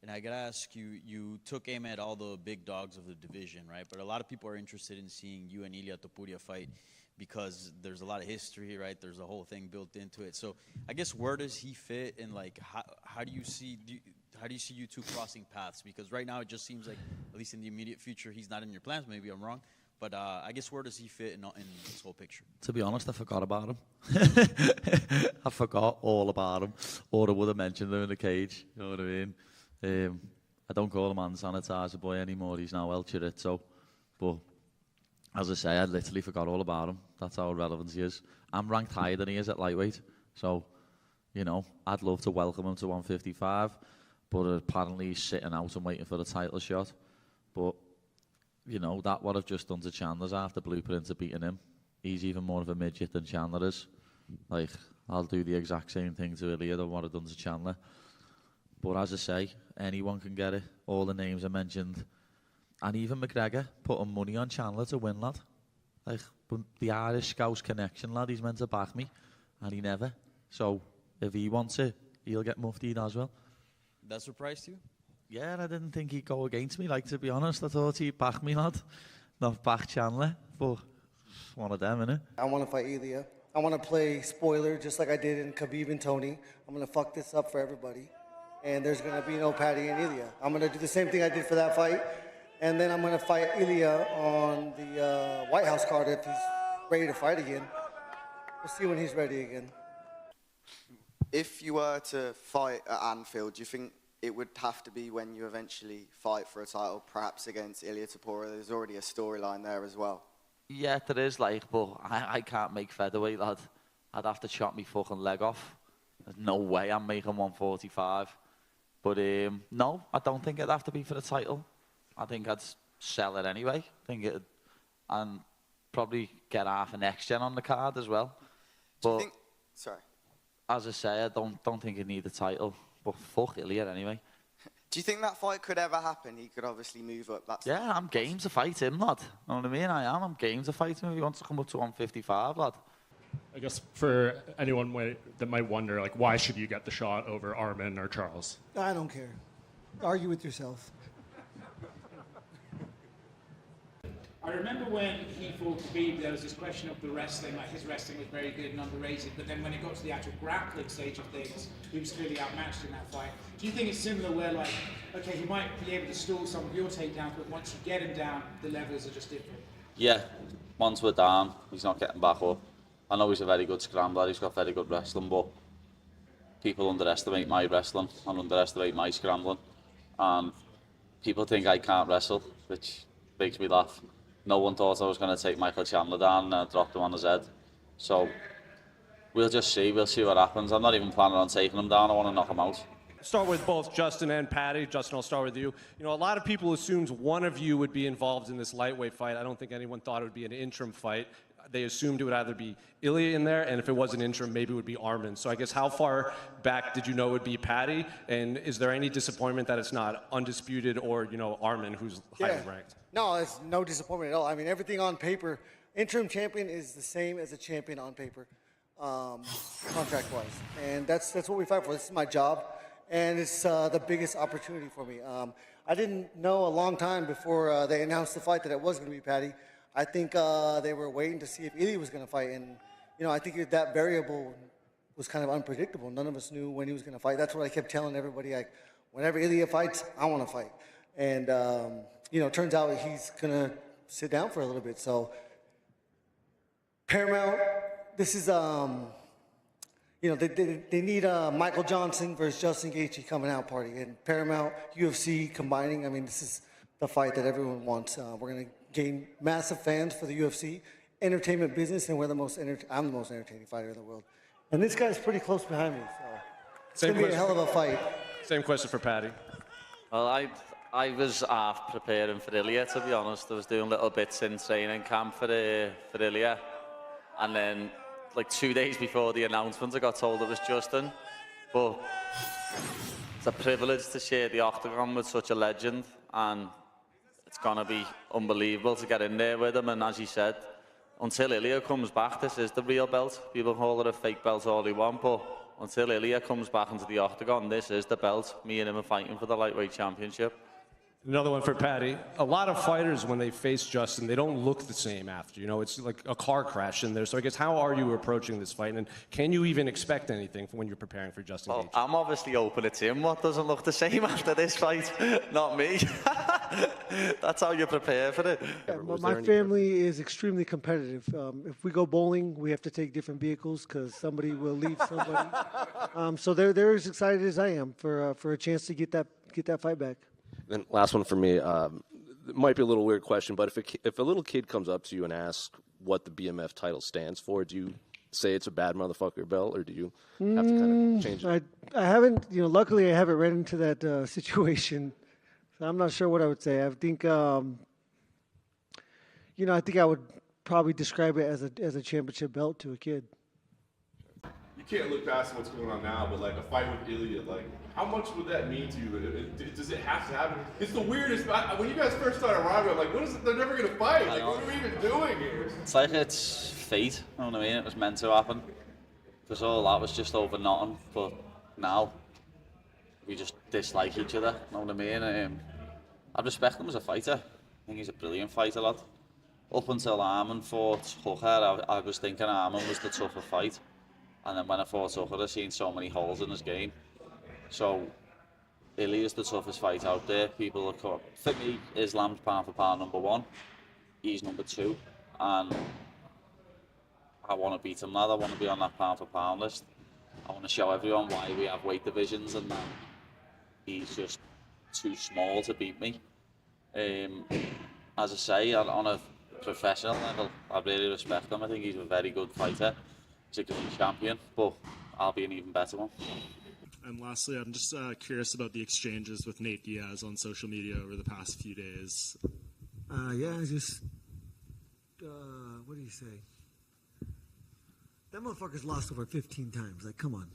And I gotta ask you, you took aim at all the big dogs of the division, right? But a lot of people are interested in seeing you and Ilia Topuria fight because there's a lot of history, right? There's a whole thing built into it. So I guess where does he fit, and like how do you see you two crossing paths? Because right now it just seems like, at least in the immediate future, he's not in your plans. Maybe I'm wrong. But I guess where does he fit in this whole picture? To be honest, I forgot about him. I forgot all about him. Or I would have mentioned him in the cage. You know what I mean? I don't call him hand sanitizer boy anymore. He's now El Chorizo. But as I say, I literally forgot all about him. That's how relevant he is. I'm ranked higher than he is at lightweight. So, you know, I'd love to welcome him to 155. But apparently he's sitting out and waiting for the title shot. But you know, that what I've just done to Chandler's after blueprint of beating him. He's even more of a midget than Chandler is. Like, I'll do the exact same thing to Ilia than what I've done to Chandler. But as I say, anyone can get it. All the names I mentioned. And even McGregor putting money on Chandler to win, lad. Like, the Irish Scouse connection, lad, he's meant to back me. And he never. So, if he wants it, he'll get muftied as well. That surprised you? Yeah, I didn't think he'd go against me. Like, to be honest, I thought he'd back me, lad. Not back Chandler, but one of them, innit? I want to fight Ilia. I want to play spoiler just like I did in Khabib and Tony. I'm going to fuck this up for everybody. And there's going to be no Paddy and Ilia. I'm going to do the same thing I did for that fight. And then I'm going to fight Ilia on the White House card if he's ready to fight again. We'll see when he's ready again. If you were to fight at Anfield, do you think it would have to be when you eventually fight for a title, perhaps against Ilia Topuria? There's already a storyline there as well. Yeah, there is, like, but I can't make featherweight, lad. I'd have to chop me fucking leg off. There's no way I'm making 145. But no, I don't think it'd have to be for the title. I think I'd sell it anyway. And probably get half an next-gen on the card as well. Do you think... Sorry. As I say, I don't think he'd need the title. But fuck Ilia anyway. Do you think that fight could ever happen? He could obviously move up. Yeah, I'm game to fight him, lad. Know what I mean? I am. I'm game to fight him if he wants to come up to 155, lad. I guess for anyone that might wonder, like, why should you get the shot over Armin or Charles? I don't care. Argue with yourself. I remember when he fought Khabib, there was this question of the wrestling, like his wrestling was very good and underrated, but then when it got to the actual grappling stage of things, he was clearly outmatched in that fight. Do you think it's similar where, like, okay, he might be able to stall some of your takedowns, but once you get him down, the levels are just different? Yeah, once we're down, he's not getting back up. I know he's a very good scrambler, he's got very good wrestling, but people underestimate my wrestling and underestimate my scrambling. And people think I can't wrestle, which makes me laugh. No one thought I was going to take Michael Chandler down and drop him on his head. So we'll just see. We'll see what happens. I'm not even planning on taking him down. I want to knock him out. Start with both Justin and Paddy. Justin, I'll start with you. You know, a lot of people assumed one of you would be involved in this lightweight fight. I don't think anyone thought it would be an interim fight. They assumed it would either be Ilia in there, and if it was an interim, maybe it would be Armin. So I guess how far back did you know it would be Paddy? And is there any disappointment that it's not undisputed or, you know, Armin, who's highly ranked? No, it's no disappointment at all. I mean, everything on paper, interim champion is the same as a champion on paper, contract-wise. And that's what we fight for. This is my job, and it's the biggest opportunity for me. I didn't know a long time before they announced the fight that it was going to be Paddy. I think they were waiting to see if Ilia was going to fight, and you know, I think that variable was kind of unpredictable. None of us knew when he was going to fight. That's what I kept telling everybody. Like, whenever Ilia fights, I want to fight. And you know, it turns out he's going to sit down for a little bit. So Paramount, this is you know, they need Michael Johnson versus Justin Gaethje coming out party, and Paramount, UFC combining. I mean, this is the fight that everyone wants. We're going to gain massive fans for the UFC, entertainment business, and we're the most I'm the most entertaining fighter in the world. And this guy's pretty close behind me, so it's going to be a hell of a fight. Same question for Paddy. Well, I was half preparing for Ilia, to be honest. I was doing little bits in training camp for Ilia. And then, like 2 days before the announcement, I got told it was Justin. But it's a privilege to share the octagon with such a legend. And it's going to be unbelievable to get in there with him. And as he said, until Ilia comes back, this is the real belt. People call it a fake belt all they want, but until Ilya comes back into the octagon, this is the belt. Me and him are fighting for the lightweight championship. Another one for Paddy. A lot of fighters, when they face Justin, they don't look the same after. You know, it's like a car crash in there. So I guess, how are you approaching this fight? And can you even expect anything when you're preparing for Justin Gaethje? I'm obviously hoping it's him what doesn't look the same after this fight, not me. That's how you prepare for it. My family is extremely competitive. If we go bowling, we have to take different vehicles because somebody will leave somebody. So they're as excited as I am for a chance to get that fight back. Then last one for me. It might be a little weird question, but if a little kid comes up to you and asks what the BMF title stands for, do you say it's a bad motherfucker belt, or do you have to kind of change it? I haven't, luckily I haven't run into that situation. So I'm not sure what I would say. I think, I think I would probably describe it as a championship belt to a kid. You can't look past what's going on now, but like a fight with Ilya, like how much would that mean to you? Does it have to happen? It's the weirdest. When you guys first started arriving, I'm like, what is it? They're never gonna fight. Like, what are we even doing here? It's like it's fate. You know what I mean? It was meant to happen. Because all that was just over nothing. But now we just dislike each other. You know what I mean? I respect him as a fighter. I think he's a brilliant fighter, lad. Up until Arman fought Hooker, I was thinking Arman was the tougher fight. And then when I fought Hooker, I seen so many holes in his game. So, Ilya is the toughest fight out there. People are, for me, Islam's pound for pound #1. He's #2. And I want to beat him, lad. I want to be on that pound for pound list. I want to show everyone why we have weight divisions and that he's just too small to beat me. As I say, on a professional level, I really respect him. I think he's a very good fighter. He's a great champion, but I'll be an even better one. And lastly, I'm just curious about the exchanges with Nate Diaz on social media over the past few days. What do you say? That motherfucker's lost over 15 times. Like, come on.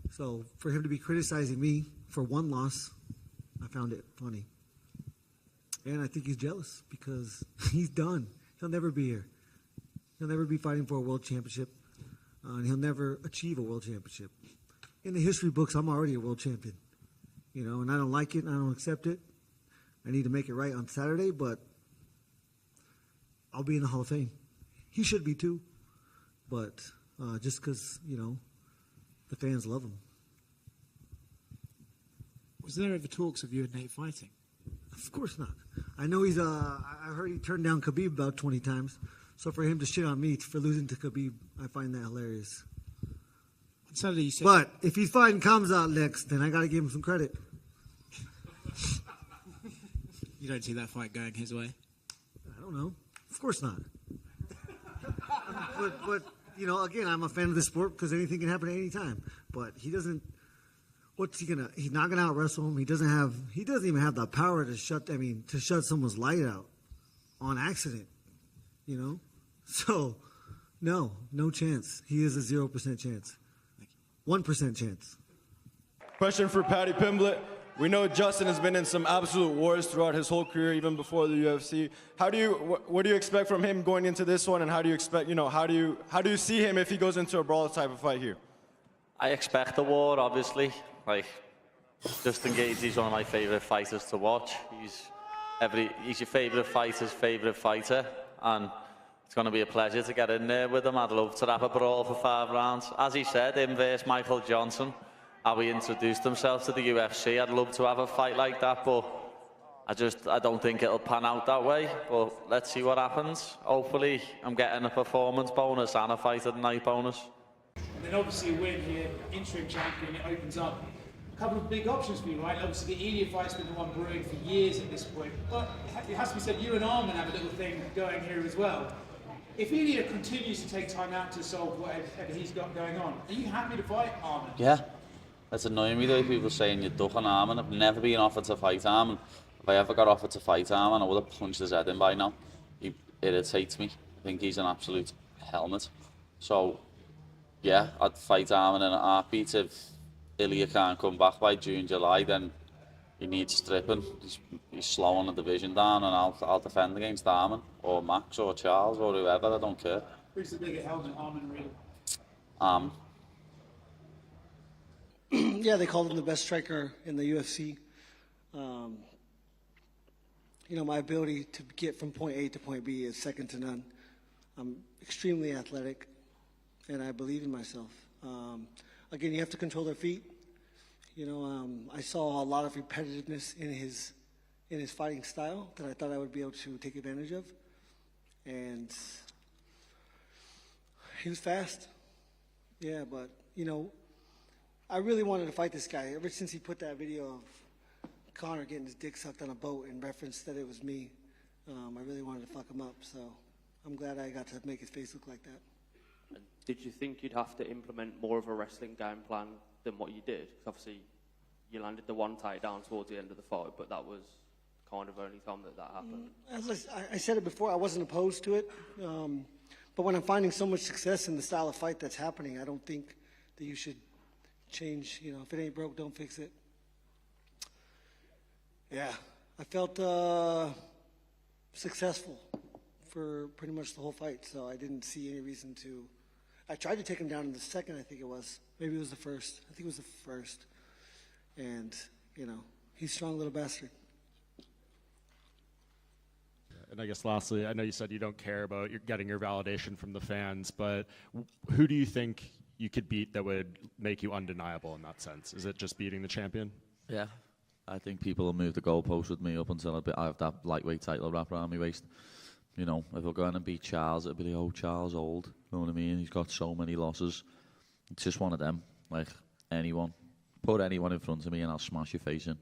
So for him to be criticizing me for one loss, I found it funny. And I think he's jealous because he's done. He'll never be here. He'll never be fighting for a world championship. And he'll never achieve a world championship. In the history books, I'm already a world champion. And I don't like it and I don't accept it. I need to make it right on Saturday, but I'll be in the Hall of Fame. He should be too. But just because, the fans love him. Was there ever talks of you and Nate fighting? Of course not. I know he's, I heard he turned down Khabib about 20 times. So for him to shit on me for losing to Khabib, I find that hilarious. On Saturday you said... But if he's fighting Khamzat next, then I got to give him some credit. You don't see that fight going his way? I don't know. Of course not. but again, I'm a fan of the sport because anything can happen at any time. But he doesn't... He's not gonna out wrestle him. He doesn't even have the power to shut someone's light out on accident. So no chance. He is a 0% chance. 1% chance. Question for Paddy Pimblett. We know Justin has been in some absolute wars throughout his whole career, even before the UFC. What do you expect from him going into this one, and how do you expect, how do you see him if he goes into a brawl type of fight here? I expect a war, obviously. Justin Gaethje is one of my favourite fighters to watch. He's your favourite fighter's favourite fighter, and it's going to be a pleasure to get in there with him. I'd love to have a brawl for 5 rounds. As he said, him versus Michael Johnson, how he introduced himself to the UFC. I'd love to have a fight like that, but I don't think it'll pan out that way. But let's see what happens. Hopefully, I'm getting a performance bonus and a fight of the night bonus. And then obviously a win here, interim champion, it opens up a couple of big options for you, right? Obviously the Ilya fight's been the one brewing for years at this point. But it has to be said, you and Arman have a little thing going here as well. If Ilya continues to take time out to solve whatever he's got going on, are you happy to fight Arman? Yeah. It's annoying me though, people saying you're ducking Arman. I've never been offered to fight Arman. If I ever got offered to fight Arman, I would have punched his head in by now. He irritates me. I think he's an absolute helmet. So, yeah, I'd fight Arman in a heartbeat. If Ilya can't come back by June, July, then he needs stripping. He's slowing the division down, and I'll defend against Arman, or Max, or Charles, or whoever. I don't care. Who's the bigger helmet, Arman or Ilya? Yeah, they called him the best striker in the UFC. You know, my ability to get from point A to point B is second to none. I'm extremely athletic, and I believe in myself. Again, you have to control their feet. You know, I saw a lot of repetitiveness in his fighting style that I thought I would be able to take advantage of. And he was fast. Yeah, but, you know, I really wanted to fight this guy ever since he put that video of Connor getting his dick sucked on a boat in reference that it was me. I really wanted to fuck him up, so I'm glad I got to make his face look like that. And did you think you'd have to implement more of a wrestling game plan than what you did? Because obviously you landed the one takedown towards the end of the fight, but that was kind of only time that happened. As I said it before, I wasn't opposed to it. But when I'm finding so much success in the style of fight that's happening, I don't think that you should change. You know, if it ain't broke, don't fix it. Yeah, I felt successful for pretty much the whole fight, so I didn't see any reason to. I tried to take him down in the second, I think it was. Maybe it was the first. I think it was the first. And, you know, he's a strong little bastard. And I guess lastly, I know you said you don't care about getting your validation from the fans, but who do you think you could beat that would make you undeniable in that sense? Is it just beating the champion? Yeah. I think people will move the goalpost with me up until I have that lightweight title wrapped around my waist. You know, if I go in and beat Charles, it'll be like, oh, Charles old. You know what I mean? He's got so many losses. It's just one of them. Like, anyone. Put anyone in front of me and I'll smash your face in.